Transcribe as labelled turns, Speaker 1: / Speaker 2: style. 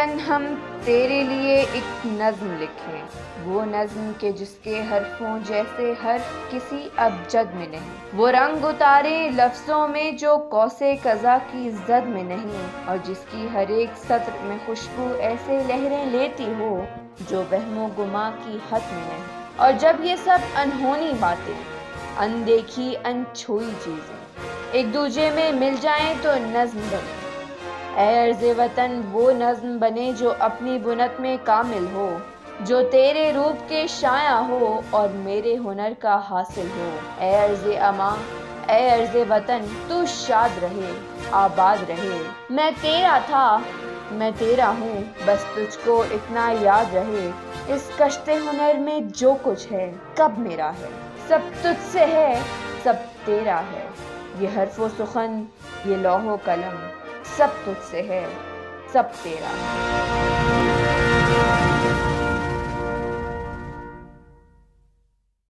Speaker 1: وطن ہم تیرے لیے ایک نظم لکھیں، وہ نظم کہ جس کے حرفوں جیسے حرف کسی ابجد میں نہیں، وہ رنگ اتارے لفظوں میں جو قوس قزح کی زد میں نہیں، اور جس کی ہر ایک سطر میں خوشبو ایسے لہریں لیتی ہو جو وہم و گماں کی حد میں نہیں۔ اور جب یہ سب انہونی باتیں، اندیکھی انچھوئی چیزیں ایک دوجے میں مل جائیں تو نظم بنے۔ اے عرض وطن وہ نظم بنے جو اپنی بنت میں کامل ہو، جو تیرے روپ کے شائع ہو اور میرے ہنر کا حاصل ہو۔ اے عرض اماں، اے عرض وطن تو شاد رہے، آباد رہے۔ میں تیرا تھا، میں تیرا ہوں، بس تجھ کو اتنا یاد رہے، اس کشت ہنر میں جو کچھ ہے کب میرا ہے، سب تجھ سے ہے، سب تیرا ہے۔ یہ حرف و سخن، یہ لوح و قلم، سب تجھ سے ہے، سب تیرا ہے۔